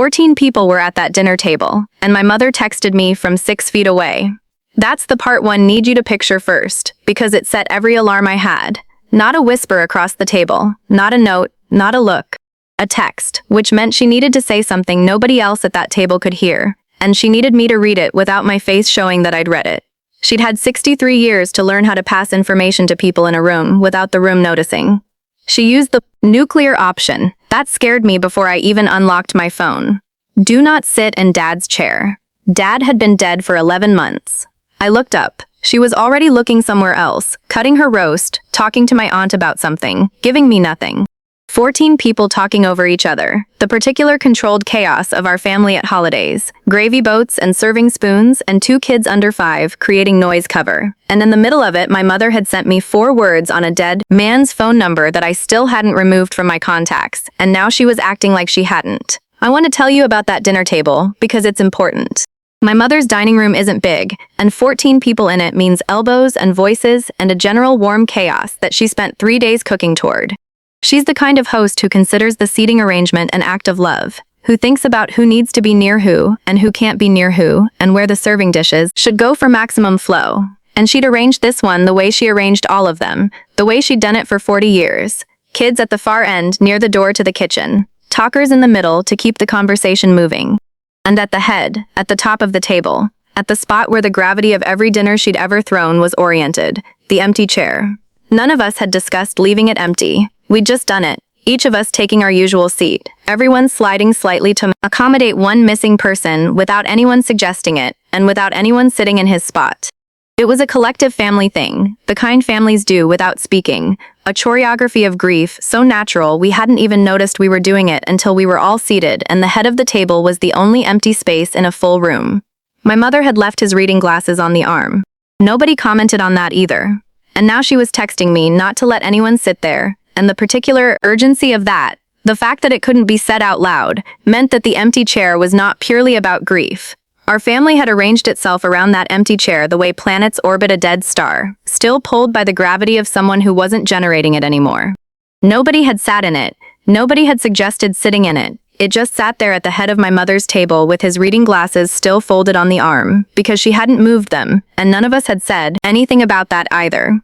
14 people were at that dinner table, and my mother texted me from 6 feet away. That's the part one need you to picture first, because it set every alarm I had. Not a whisper across the table, not a note, not a look. A text, which meant she needed to say something nobody else at that table could hear, and she needed me to read it without my face showing that I'd read it. She'd had 63 years to learn how to pass information to people in a room without the room noticing. She used the nuclear option. That scared me before I even unlocked my phone. Do not sit in Dad's chair. Dad had been dead for 11 months. I looked up. She was already looking somewhere else, cutting her roast, talking to my aunt about something, giving me nothing. 14 people talking over each other, the particular controlled chaos of our family at holidays, gravy boats and serving spoons, and 2 kids under 5 creating noise cover. And in the middle of it, my mother had sent me 4 words on a dead man's phone number that I still hadn't removed from my contacts, and now she was acting like she hadn't. I want to tell you about that dinner table, because it's important. My mother's dining room isn't big, and 14 people in it means elbows and voices and a general warm chaos that she spent 3 days cooking toward. She's the kind of host who considers the seating arrangement an act of love, who thinks about who needs to be near who and who can't be near who, and where the serving dishes should go for maximum flow. And she'd arranged this one the way she arranged all of them, the way she'd done it for 40 years. Kids at the far end near the door to the kitchen, talkers in the middle to keep the conversation moving. And at the head, at the top of the table, at the spot where the gravity of every dinner she'd ever thrown was oriented, the empty chair. None of us had discussed leaving it empty. We'd just done it, each of us taking our usual seat, everyone sliding slightly to accommodate one missing person without anyone suggesting it, and without anyone sitting in his spot. It was a collective family thing, the kind families do without speaking, a choreography of grief so natural we hadn't even noticed we were doing it until we were all seated and the head of the table was the only empty space in a full room. My mother had left his reading glasses on the arm. Nobody commented on that either. And now she was texting me not to let anyone sit there, and the particular urgency of that, the fact that it couldn't be said out loud, meant that the empty chair was not purely about grief. Our family had arranged itself around that empty chair the way planets orbit a dead star, still pulled by the gravity of someone who wasn't generating it anymore. Nobody had sat in it. Nobody had suggested sitting in it. It just sat there at the head of my mother's table with his reading glasses still folded on the arm, because she hadn't moved them, and none of us had said anything about that either.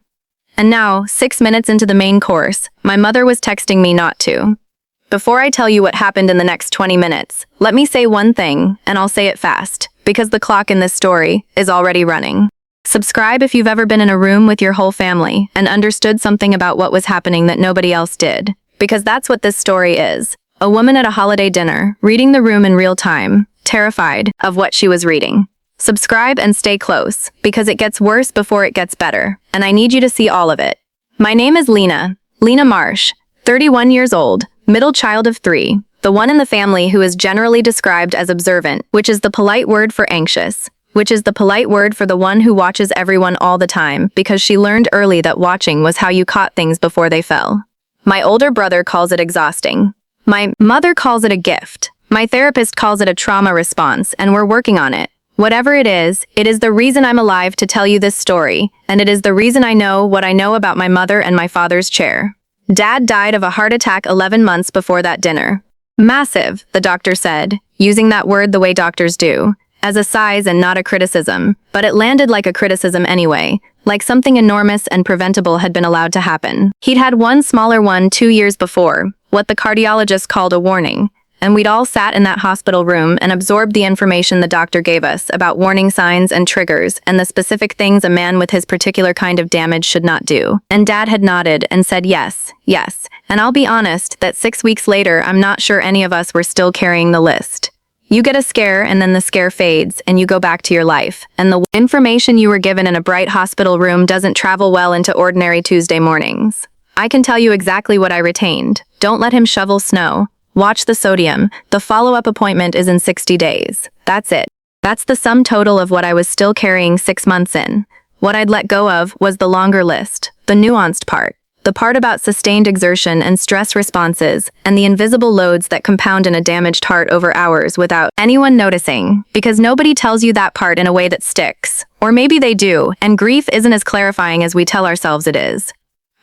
And now, 6 minutes into the main course, my mother was texting me not to. Before I tell you what happened in the next 20 minutes, let me say one thing, and I'll say it fast, because the clock in this story is already running. Subscribe if you've ever been in a room with your whole family and understood something about what was happening that nobody else did, because that's what this story is. A woman at a holiday dinner, reading the room in real time, terrified of what she was reading. Subscribe and stay close, because it gets worse before it gets better, and I need you to see all of it. My name is Lena Marsh, 31 years old, middle child of 3, the one in the family who is generally described as observant, which is the polite word for anxious, which is the polite word for the one who watches everyone all the time, because she learned early that watching was how you caught things before they fell. My older brother calls it exhausting. My mother calls it a gift. My therapist calls it a trauma response, and we're working on it. Whatever it is the reason I'm alive to tell you this story, and it is the reason I know what I know about my mother and my father's chair. Dad died of a heart attack 11 months before that dinner. Massive, the doctor said, using that word the way doctors do, as a size and not a criticism, but it landed like a criticism anyway, like something enormous and preventable had been allowed to happen. He'd had one smaller one 2 years before, what the cardiologist called a warning, and we'd all sat in that hospital room and absorbed the information the doctor gave us about warning signs and triggers and the specific things a man with his particular kind of damage should not do. And Dad had nodded and said yes, and I'll be honest that 6 weeks later I'm not sure any of us were still carrying the list. You get a scare and then the scare fades and you go back to your life, and the information you were given in a bright hospital room doesn't travel well into ordinary Tuesday mornings. I can tell you exactly what I retained. Don't let him shovel snow. Watch the sodium. The follow-up appointment is in 60 days. That's it. That's the sum total of what I was still carrying 6 months in. What I'd let go of was the longer list, the nuanced part, the part about sustained exertion and stress responses, and the invisible loads that compound in a damaged heart over hours without anyone noticing, because nobody tells you that part in a way that sticks. Or maybe they do, and grief isn't as clarifying as we tell ourselves it is.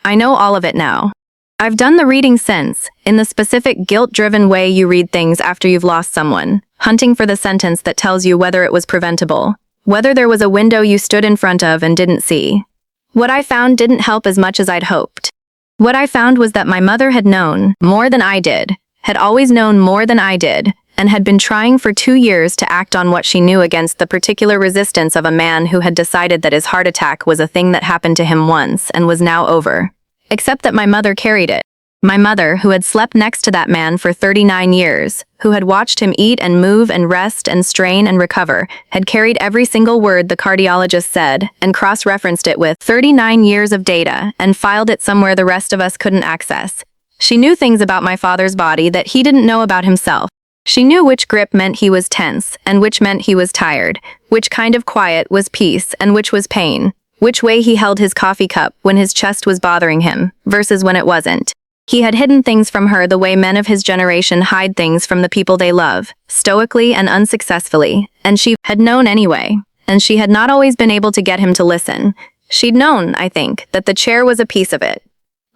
I know all of it now. I've done the reading since, in the specific guilt-driven way you read things after you've lost someone, hunting for the sentence that tells you whether it was preventable, whether there was a window you stood in front of and didn't see. What I found didn't help as much as I'd hoped. What I found was that my mother had known more than I did, had always known more than I did, and had been trying for 2 years to act on what she knew against the particular resistance of a man who had decided that his heart attack was a thing that happened to him once and was now over. Except that my mother carried it. My mother, who had slept next to that man for 39 years, who had watched him eat and move and rest and strain and recover, had carried every single word the cardiologist said and cross-referenced it with 39 years of data and filed it somewhere the rest of us couldn't access. She knew things about my father's body that he didn't know about himself. She knew which grip meant he was tense and which meant he was tired, which kind of quiet was peace and which was pain, which way he held his coffee cup when his chest was bothering him versus when it wasn't. He had hidden things from her the way men of his generation hide things from the people they love, stoically and unsuccessfully, and she had known anyway, and she had not always been able to get him to listen. She'd known, I think, that the chair was a piece of it.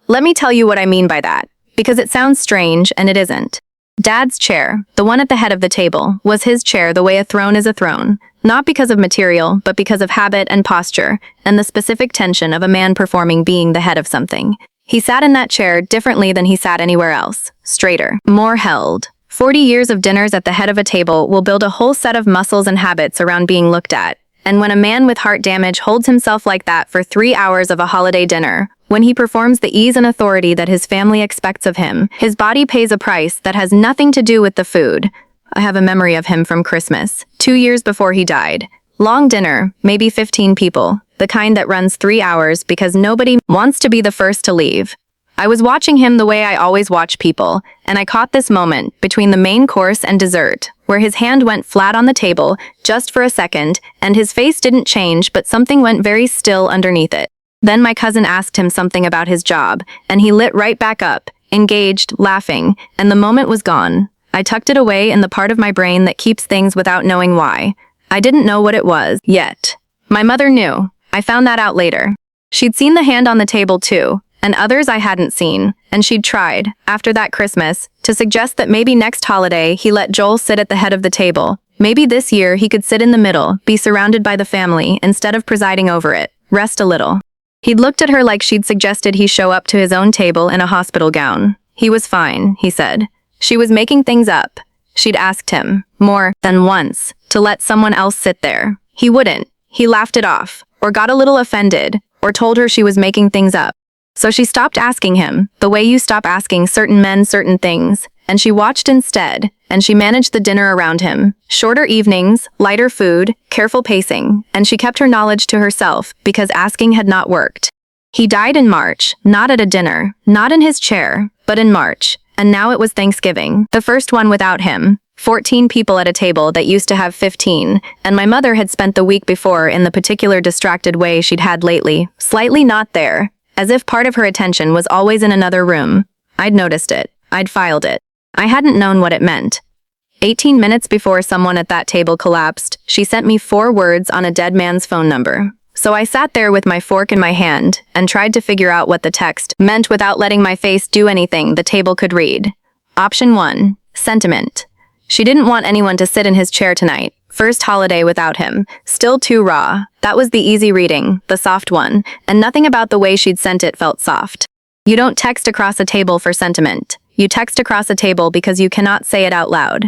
Let me tell you what I mean by that, because it sounds strange and it isn't. Dad's chair, the one at the head of the table, was his chair the way a throne is a throne, not because of material, but because of habit and posture, and the specific tension of a man performing being the head of something. He sat in that chair differently than he sat anywhere else, straighter, more held. 40 years of dinners at the head of a table will build a whole set of muscles and habits around being looked at, and when a man with heart damage holds himself like that for 3 hours of a holiday dinner, when he performs the ease and authority that his family expects of him, his body pays a price that has nothing to do with the food. I have a memory of him from Christmas, 2 years before he died. Long dinner, maybe 15 people, the kind that runs 3 hours because nobody wants to be the first to leave. I was watching him the way I always watch people, and I caught this moment between the main course and dessert, where his hand went flat on the table just for a second, and his face didn't change, but something went very still underneath it. Then my cousin asked him something about his job, and he lit right back up, engaged, laughing, and the moment was gone. I tucked it away in the part of my brain that keeps things without knowing why. I didn't know what it was, yet. My mother knew. I found that out later. She'd seen the hand on the table too, and others I hadn't seen, and she'd tried, after that Christmas, to suggest that maybe next holiday he let Joel sit at the head of the table. Maybe this year he could sit in the middle, be surrounded by the family, instead of presiding over it, rest a little. He'd looked at her like she'd suggested he show up to his own table in a hospital gown. He was fine, he said. She was making things up. She'd asked him, more than once, to let someone else sit there. He wouldn't. He laughed it off, or got a little offended, or told her she was making things up. So she stopped asking him, the way you stop asking certain men certain things, and she watched instead, and she managed the dinner around him. Shorter evenings, lighter food, careful pacing, and she kept her knowledge to herself because asking had not worked. He died in March, not at a dinner, not in his chair, but in March, and now it was Thanksgiving, the first one without him. 14 people at a table that used to have 15, and my mother had spent the week before in the particular distracted way she'd had lately, slightly not there, as if part of her attention was always in another room. I'd noticed it. I'd filed it. I hadn't known what it meant. 18 minutes before someone at that table collapsed, she sent me 4 words on a dead man's phone number. So I sat there with my fork in my hand and tried to figure out what the text meant without letting my face do anything the table could read. Option 1. Sentiment. She didn't want anyone to sit in his chair tonight. First holiday without him. Still too raw. That was the easy reading, the soft one, and nothing about the way she'd sent it felt soft. You don't text across a table for sentiment. You text across a table because you cannot say it out loud.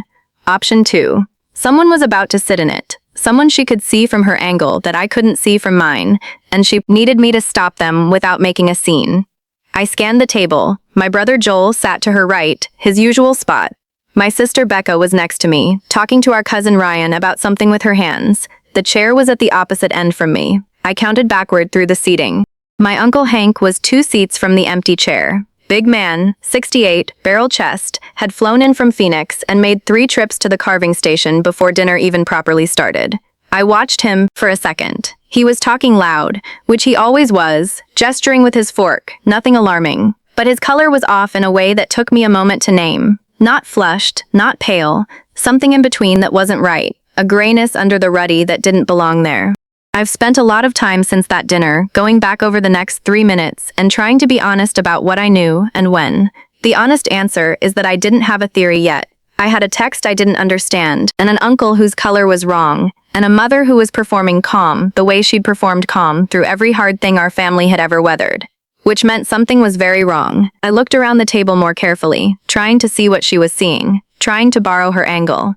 Option 2. Someone was about to sit in it. Someone she could see from her angle that I couldn't see from mine, and she needed me to stop them without making a scene. I scanned the table. My brother Joel sat to her right, his usual spot. My sister Becca was next to me, talking to our cousin Ryan about something with her hands. The chair was at the opposite end from me. I counted backward through the seating. My Uncle Hank was 2 seats from the empty chair. Big man, 68, barrel chest, had flown in from Phoenix and made 3 trips to the carving station before dinner even properly started. I watched him for a second. He was talking loud, which he always was, gesturing with his fork, nothing alarming. But his color was off in a way that took me a moment to name. Not flushed, not pale, something in between that wasn't right, a grayness under the ruddy that didn't belong there. I've spent a lot of time since that dinner, going back over the next 3 minutes and trying to be honest about what I knew and when. The honest answer is that I didn't have a theory yet. I had a text I didn't understand, and an uncle whose color was wrong, and a mother who was performing calm the way she'd performed calm through every hard thing our family had ever weathered. Which meant something was very wrong. I looked around the table more carefully, trying to see what she was seeing, trying to borrow her angle.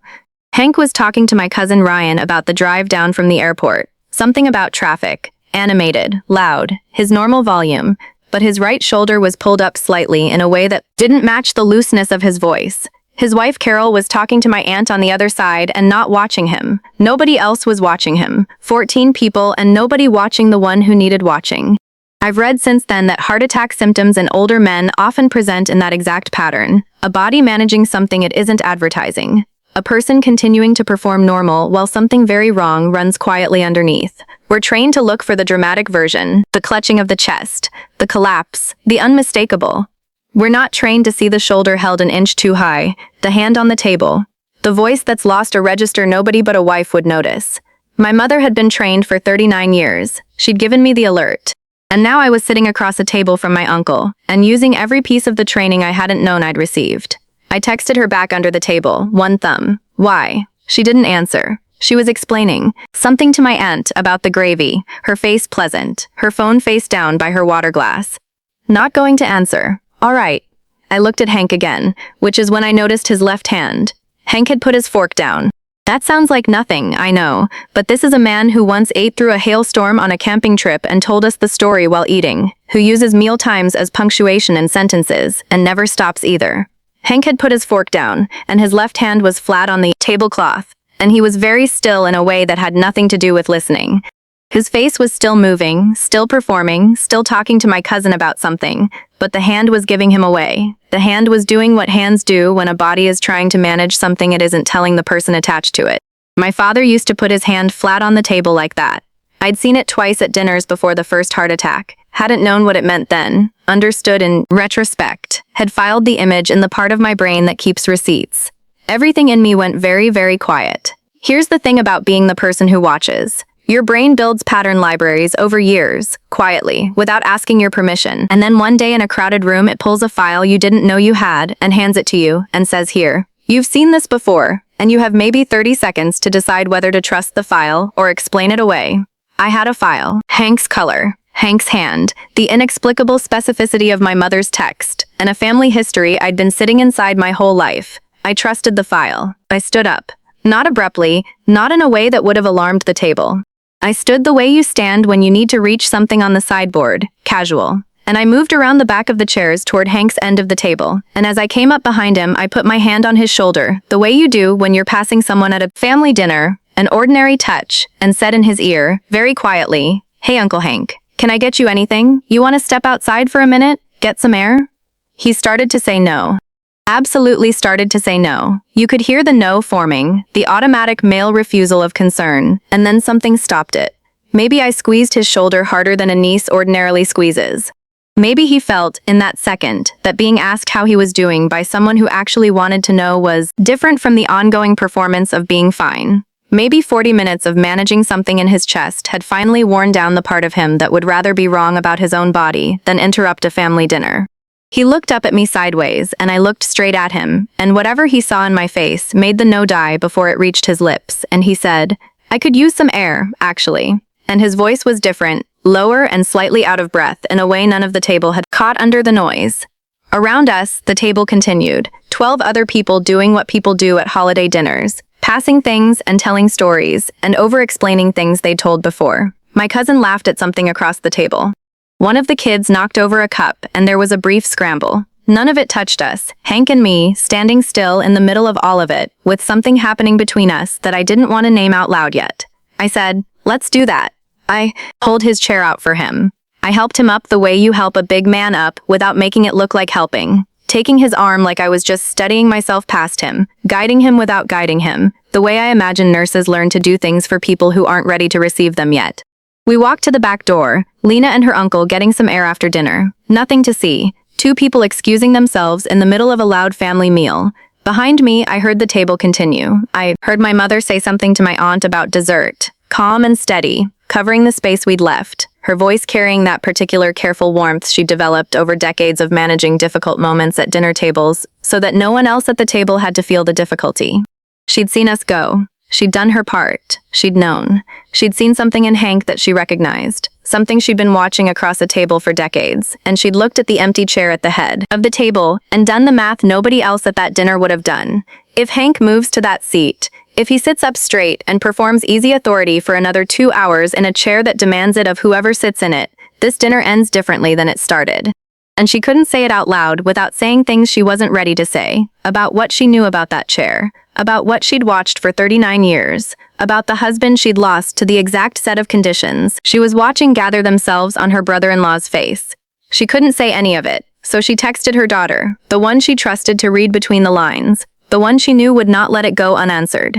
Hank was talking to my cousin Ryan about the drive down from the airport. Something about traffic. Animated, loud, his normal volume, but his right shoulder was pulled up slightly in a way that didn't match the looseness of his voice. His wife Carol was talking to my aunt on the other side and not watching him. Nobody else was watching him. 14 people and nobody watching the one who needed watching. I've read since then that heart attack symptoms in older men often present in that exact pattern. A body managing something it isn't advertising. A person continuing to perform normal while something very wrong runs quietly underneath. We're trained to look for the dramatic version, the clutching of the chest, the collapse, the unmistakable. We're not trained to see the shoulder held an inch too high, the hand on the table, the voice that's lost a register nobody but a wife would notice. My mother had been trained for 39 years. She'd given me the alert. And now I was sitting across a table from my uncle, and using every piece of the training I hadn't known I'd received. I texted her back under the table, one thumb. Why? She didn't answer. She was explaining something to my aunt about the gravy, her face pleasant, her phone face down by her water glass. Not going to answer. All right. I looked at Hank again, which is when I noticed his left hand. Hank had put his fork down. That sounds like nothing, I know, but this is a man who once ate through a hailstorm on a camping trip and told us the story while eating, who uses meal times as punctuation in sentences, and never stops either. Hank had put his fork down, and his left hand was flat on the tablecloth, and he was very still in a way that had nothing to do with listening. His face was still moving, still performing, still talking to my cousin about something, but the hand was giving him away. The hand was doing what hands do when a body is trying to manage something it isn't telling the person attached to it. My father used to put his hand flat on the table like that. I'd seen it twice at dinners before the first heart attack. Hadn't known what it meant then, understood in retrospect, had filed the image in the part of my brain that keeps receipts. Everything in me went very, very quiet. Here's the thing about being the person who watches. Your brain builds pattern libraries over years, quietly, without asking your permission, and then one day in a crowded room it pulls a file you didn't know you had and hands it to you and says, here, you've seen this before, and you have maybe 30 seconds to decide whether to trust the file or explain it away. I had a file, Hank's color, Hank's hand, the inexplicable specificity of my mother's text, and a family history I'd been sitting inside my whole life. I trusted the file. I stood up. Not abruptly, not in a way that would have alarmed the table. I stood the way you stand when you need to reach something on the sideboard, casual. And I moved around the back of the chairs toward Hank's end of the table, and as I came up behind him, I put my hand on his shoulder, the way you do when you're passing someone at a family dinner, an ordinary touch, and said in his ear, very quietly, hey Uncle Hank, can I get you anything? You want to step outside for a minute? Get some air? He started to say no. Absolutely started to say no. You could hear the no forming, the automatic male refusal of concern, and then something stopped it. Maybe I squeezed his shoulder harder than a niece ordinarily squeezes. Maybe he felt, in that second, that being asked how he was doing by someone who actually wanted to know was different from the ongoing performance of being fine. Maybe 40 minutes of managing something in his chest had finally worn down the part of him that would rather be wrong about his own body than interrupt a family dinner. He looked up at me sideways, and I looked straight at him, and whatever he saw in my face made the no die before it reached his lips, and he said, I could use some air, actually. And his voice was different, lower and slightly out of breath in a way none of the table had caught under the noise. Around us, the table continued, 12 other people doing what people do at holiday dinners, passing things and telling stories, and over-explaining things they'd told before. My cousin laughed at something across the table. One of the kids knocked over a cup, and there was a brief scramble. None of it touched us, Hank and me, standing still in the middle of all of it, with something happening between us that I didn't want to name out loud yet. I said, let's do that. I pulled his chair out for him. I helped him up the way you help a big man up without making it look like helping. Taking his arm like I was just studying myself past him, guiding him without guiding him, the way I imagine nurses learn to do things for people who aren't ready to receive them yet. We walked to the back door, Lena and her uncle getting some air after dinner. Nothing to see. 2 people excusing themselves in the middle of a loud family meal. Behind me, I heard the table continue. I heard my mother say something to my aunt about dessert. Calm and steady, covering the space we'd left, her voice carrying that particular careful warmth she'd developed over decades of managing difficult moments at dinner tables so that no one else at the table had to feel the difficulty. She'd seen us go. She'd done her part. She'd known. She'd seen something in Hank that she recognized, something she'd been watching across a table for decades, and she'd looked at the empty chair at the head of the table and done the math nobody else at that dinner would have done. If Hank moves to that seat, if he sits up straight and performs easy authority for another 2 hours in a chair that demands it of whoever sits in it, this dinner ends differently than it started. And she couldn't say it out loud without saying things she wasn't ready to say, about what she knew about that chair, about what she'd watched for 39 years, about the husband she'd lost to the exact set of conditions she was watching gather themselves on her brother-in-law's face. She couldn't say any of it, so she texted her daughter, the one she trusted to read between the lines, the one she knew would not let it go unanswered.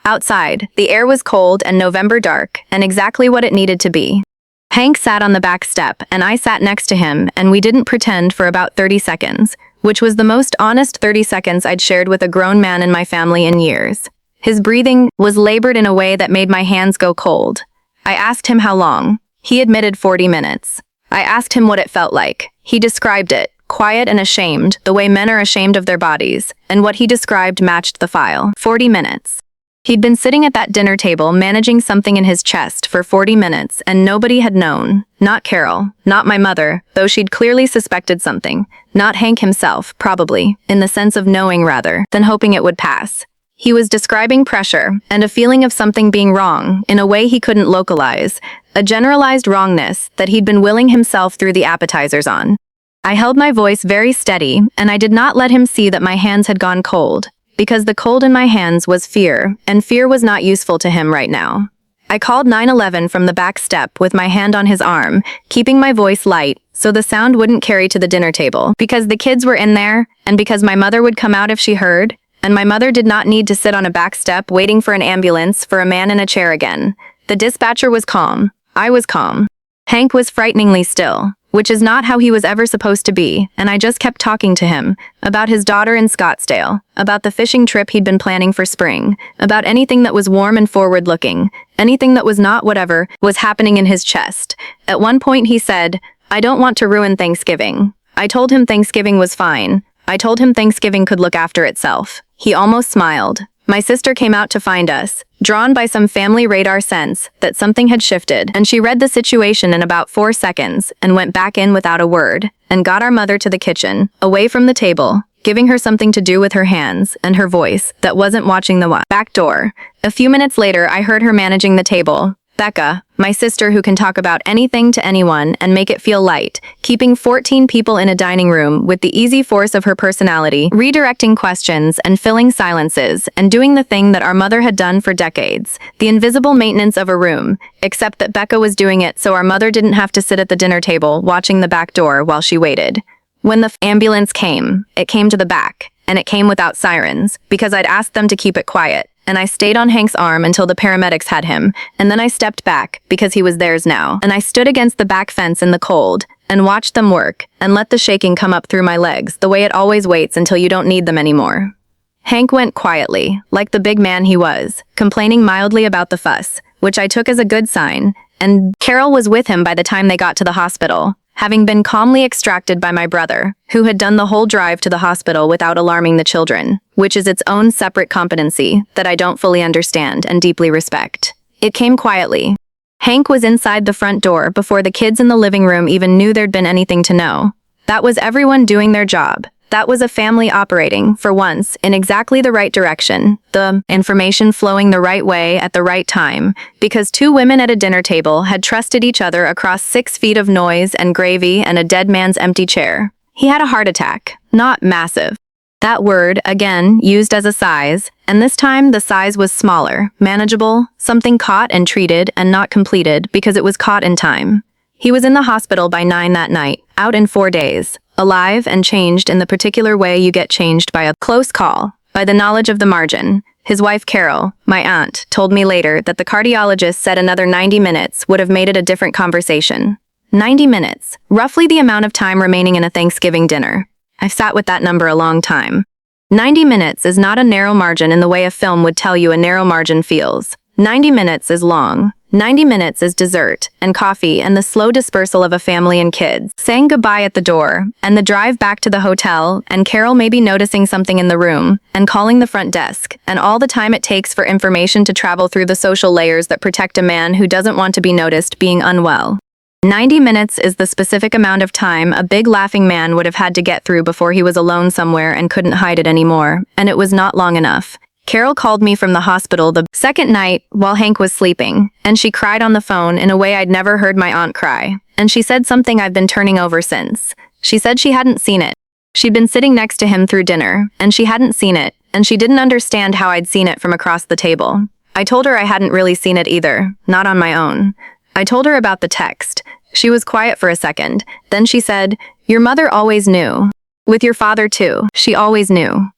Outside, the air was cold and November dark, and exactly what it needed to be. Hank sat on the back step, and I sat next to him, and we didn't pretend for about 30 seconds, which was the most honest 30 seconds I'd shared with a grown man in my family in years. His breathing was labored in a way that made my hands go cold. I asked him how long. He admitted 40 minutes. I asked him what it felt like. He described it, quiet and ashamed, the way men are ashamed of their bodies, and what he described matched the file. 40 minutes. He'd been sitting at that dinner table managing something in his chest for 40 minutes, and nobody had known. Not Carol, not my mother, though she'd clearly suspected something. Not Hank himself, probably, in the sense of knowing rather than hoping it would pass. He was describing pressure and a feeling of something being wrong in a way he couldn't localize, a generalized wrongness that he'd been willing himself through the appetizers on. I held my voice very steady, and I did not let him see that my hands had gone cold, because the cold in my hands was fear, and fear was not useful to him right now. I called 911 from the back step with my hand on his arm, keeping my voice light so the sound wouldn't carry to the dinner table, because the kids were in there, and because my mother would come out if she heard, and my mother did not need to sit on a back step waiting for an ambulance for a man in a chair again. The dispatcher was calm. I was calm. Hank was frighteningly still, which is not how he was ever supposed to be, and I just kept talking to him, about his daughter in Scottsdale, about the fishing trip he'd been planning for spring, about anything that was warm and forward-looking, anything that was not whatever was happening in his chest. At one point he said, "I don't want to ruin Thanksgiving." I told him Thanksgiving was fine. I told him Thanksgiving could look after itself. He almost smiled. My sister came out to find us, drawn by some family radar sense that something had shifted, and she read the situation in about 4 seconds and went back in without a word, and got our mother to the kitchen, away from the table, giving her something to do with her hands and her voice that wasn't watching the back door. A few minutes later, I heard her managing the table. Becca, my sister who can talk about anything to anyone and make it feel light, keeping 14 people in a dining room with the easy force of her personality, redirecting questions and filling silences, and doing the thing that our mother had done for decades, the invisible maintenance of a room, except that Becca was doing it so our mother didn't have to sit at the dinner table watching the back door while she waited. When the ambulance came, it came to the back, and it came without sirens, because I'd asked them to keep it quiet. And I stayed on Hank's arm until the paramedics had him, and then I stepped back, because he was theirs now, and I stood against the back fence in the cold, and watched them work, and let the shaking come up through my legs the way it always waits until you don't need them anymore. Hank went quietly, like the big man he was, complaining mildly about the fuss, which I took as a good sign, and Carol was with him by the time they got to the hospital, having been calmly extracted by my brother, who had done the whole drive to the hospital without alarming the children, which is its own separate competency that I don't fully understand and deeply respect. It came quietly. Hank was inside the front door before the kids in the living room even knew there'd been anything to know. That was everyone doing their job. That was a family operating, for once, in exactly the right direction, the information flowing the right way at the right time, because 2 women at a dinner table had trusted each other across 6 feet of noise and gravy and a dead man's empty chair. He had a heart attack, not massive. That word, again, used as a size, and this time the size was smaller, manageable, something caught and treated and not completed because it was caught in time. He was in the hospital by 9 that night, out in 4 days. Alive and changed in the particular way you get changed by a close call, by the knowledge of the margin. His wife Carol, my aunt, told me later that the cardiologist said another 90 minutes would have made it a different conversation. 90 minutes, roughly the amount of time remaining in a Thanksgiving dinner. I've sat with that number a long time. 90 minutes is not a narrow margin in the way a film would tell you a narrow margin feels. 90 minutes is long. 90 minutes is dessert, and coffee, and the slow dispersal of a family and kids, saying goodbye at the door, and the drive back to the hotel, and Carol maybe noticing something in the room, and calling the front desk, and all the time it takes for information to travel through the social layers that protect a man who doesn't want to be noticed being unwell. 90 minutes is the specific amount of time a big laughing man would have had to get through before he was alone somewhere and couldn't hide it anymore, and it was not long enough. Carol called me from the hospital the second night while Hank was sleeping, and she cried on the phone in a way I'd never heard my aunt cry, and she said something I've been turning over since. She said she hadn't seen it. She'd been sitting next to him through dinner, and she hadn't seen it, and she didn't understand how I'd seen it from across the table. I told her I hadn't really seen it either, not on my own. I told her about the text. She was quiet for a second. Then she said, "Your mother always knew. With your father too, she always knew."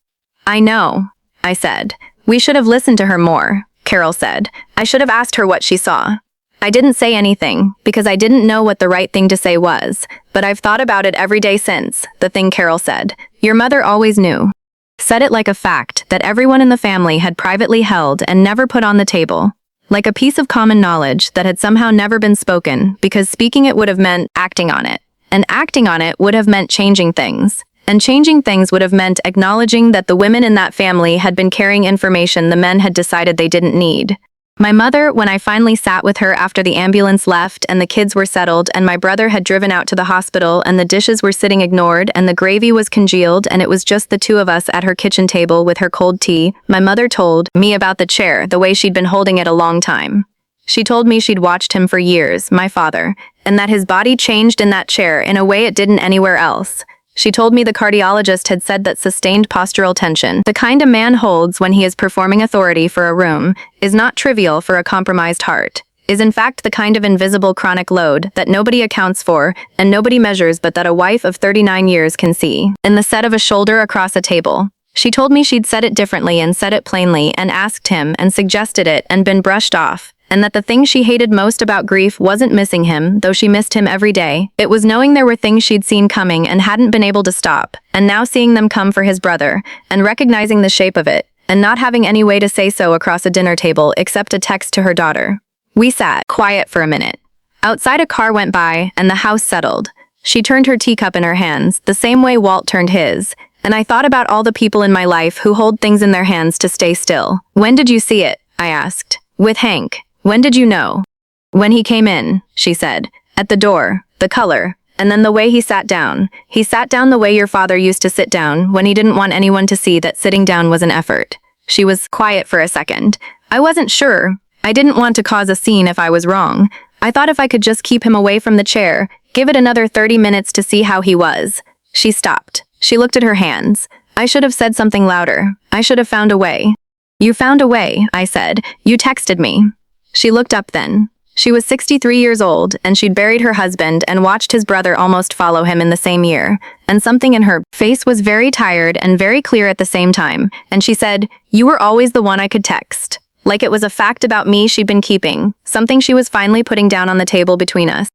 "I know," I said. "We should have listened to her more," Carol said. "I should have asked her what she saw." I didn't say anything, because I didn't know what the right thing to say was, but I've thought about it every day since, the thing Carol said. Your mother always knew. Said it like a fact that everyone in the family had privately held and never put on the table. Like a piece of common knowledge that had somehow never been spoken, because speaking it would have meant acting on it. And acting on it would have meant changing things. And changing things would have meant acknowledging that the women in that family had been carrying information the men had decided they didn't need. My mother, when I finally sat with her after the ambulance left and the kids were settled and my brother had driven out to the hospital and the dishes were sitting ignored and the gravy was congealed and it was just the two of us at her kitchen table with her cold tea, my mother told me about the chair the way she'd been holding it a long time. She told me she'd watched him for years, my father, and that his body changed in that chair in a way it didn't anywhere else. She told me the cardiologist had said that sustained postural tension, the kind a man holds when he is performing authority for a room, is not trivial for a compromised heart, is in fact the kind of invisible chronic load that nobody accounts for and nobody measures but that a wife of 39 years can see, in the set of a shoulder across a table. She told me she'd said it differently and said it plainly and asked him and suggested it and been brushed off. And that the thing she hated most about grief wasn't missing him, though she missed him every day. It was knowing there were things she'd seen coming and hadn't been able to stop, and now seeing them come for his brother, and recognizing the shape of it, and not having any way to say so across a dinner table except a text to her daughter. We sat, quiet for a minute. Outside a car went by, and the house settled. She turned her teacup in her hands, the same way Walt turned his, and I thought about all the people in my life who hold things in their hands to stay still. "When did you see it?" I asked. "With Hank. When did you know?" "When he came in," she said. "At the door, the color, and then the way he sat down. He sat down the way your father used to sit down when he didn't want anyone to see that sitting down was an effort." She was quiet for a second. I wasn't sure. I didn't want to cause a scene if I was wrong. I thought if I could just keep him away from the chair, give it another 30 minutes to see how he was. She stopped. She looked at her hands. I should have said something louder. I should have found a way. "You found a way," I said. "You texted me." She looked up then. She was 63 years old, and she'd buried her husband and watched his brother almost follow him in the same year, and something in her face was very tired and very clear at the same time, and she said, "You were always the one I could text." Like it was a fact about me she'd been keeping, something she was finally putting down on the table between us.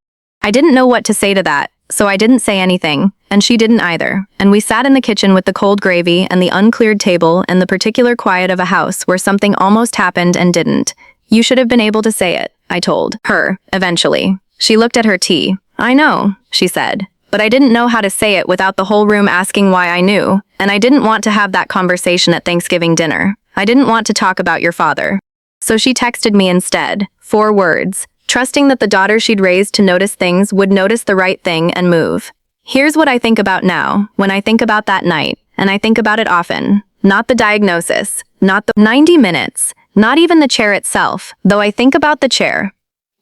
I didn't know what to say to that, so I didn't say anything, and she didn't either, and we sat in the kitchen with the cold gravy and the uncleared table and the particular quiet of a house where something almost happened and didn't. "You should have been able to say it," I told her, eventually. She looked at her tea. "I know," she said, "but I didn't know how to say it without the whole room asking why I knew, and I didn't want to have that conversation at Thanksgiving dinner. I didn't want to talk about your father." So she texted me instead, 4 words, trusting that the daughter she'd raised to notice things would notice the right thing and move. Here's what I think about now, when I think about that night, and I think about it often. Not the diagnosis, not the 90 minutes, not even the chair itself, though I think about the chair.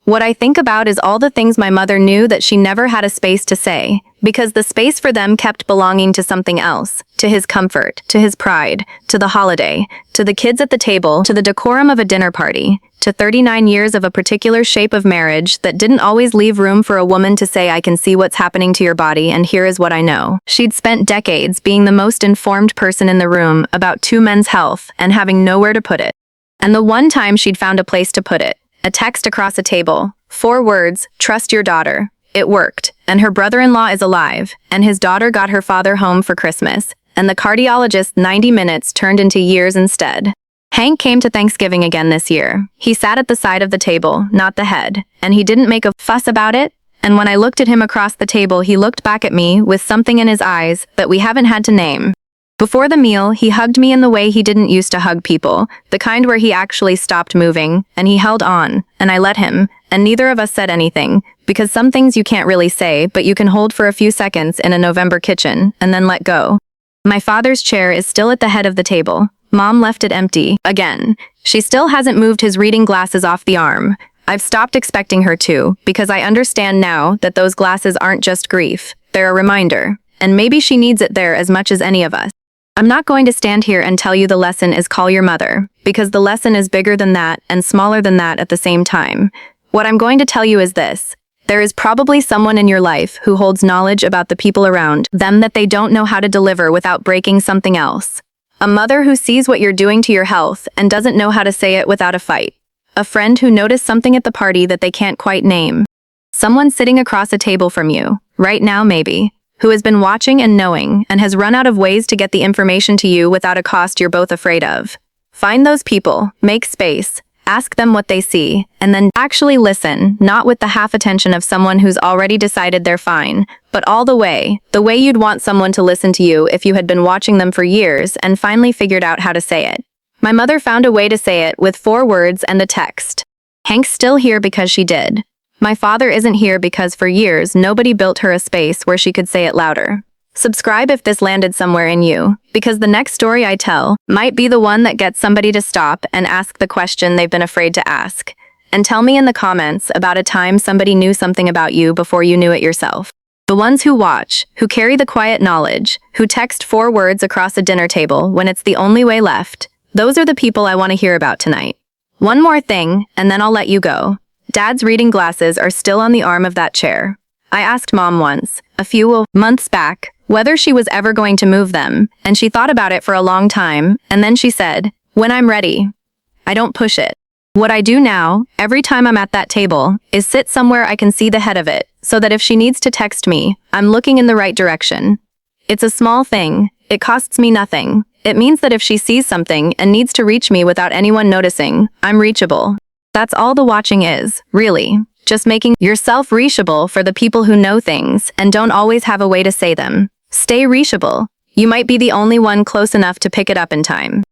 What I think about is all the things my mother knew that she never had a space to say, because the space for them kept belonging to something else, to his comfort, to his pride, to the holiday, to the kids at the table, to the decorum of a dinner party, to 39 years of a particular shape of marriage that didn't always leave room for a woman to say, "I can see what's happening to your body and here is what I know." She'd spent decades being the most informed person in the room about 2 men's health and having nowhere to put it. And the one time she'd found a place to put it, a text across a table, 4 words, "Trust your daughter." It worked, and her brother-in-law is alive, and his daughter got her father home for Christmas, and the cardiologist's 90 minutes turned into years instead. Hank came to Thanksgiving again this year. He sat at the side of the table, not the head, and he didn't make a fuss about it. And when I looked at him across the table, he looked back at me with something in his eyes that we haven't had to name. Before the meal, he hugged me in the way he didn't used to hug people, the kind where he actually stopped moving, and he held on, and I let him, and neither of us said anything, because some things you can't really say, but you can hold for a few seconds in a November kitchen, and then let go. My father's chair is still at the head of the table. Mom left it empty, again. She still hasn't moved his reading glasses off the arm. I've stopped expecting her to, because I understand now that those glasses aren't just grief, they're a reminder, and maybe she needs it there as much as any of us. I'm not going to stand here and tell you the lesson is call your mother, because the lesson is bigger than that and smaller than that at the same time. What I'm going to tell you is this. There is probably someone in your life who holds knowledge about the people around them that they don't know how to deliver without breaking something else. A mother who sees what you're doing to your health and doesn't know how to say it without a fight. A friend who noticed something at the party that they can't quite name. Someone sitting across a table from you, right now maybe, who has been watching and knowing and has run out of ways to get the information to you without a cost you're both afraid of. Find those people, make space, ask them what they see, and then actually listen, not with the half attention of someone who's already decided they're fine, but all the way you'd want someone to listen to you if you had been watching them for years and finally figured out how to say it. My mother found a way to say it with 4 words and a text. Hank's still here because she did. My father isn't here because for years nobody built her a space where she could say it louder. Subscribe if this landed somewhere in you, because the next story I tell might be the one that gets somebody to stop and ask the question they've been afraid to ask. And tell me in the comments about a time somebody knew something about you before you knew it yourself. The ones who watch, who carry the quiet knowledge, who text 4 words across a dinner table when it's the only way left, those are the people I want to hear about tonight. One more thing, and then I'll let you go. Dad's reading glasses are still on the arm of that chair. I asked Mom once, a few months back, whether she was ever going to move them, and she thought about it for a long time, and then she said, "When I'm ready." I don't push it. What I do now, every time I'm at that table, is sit somewhere I can see the head of it, so that if she needs to text me, I'm looking in the right direction. It's a small thing. It costs me nothing. It means that if she sees something and needs to reach me without anyone noticing, I'm reachable. That's all the watching is, really. Just making yourself reachable for the people who know things and don't always have a way to say them. Stay reachable. You might be the only one close enough to pick it up in time.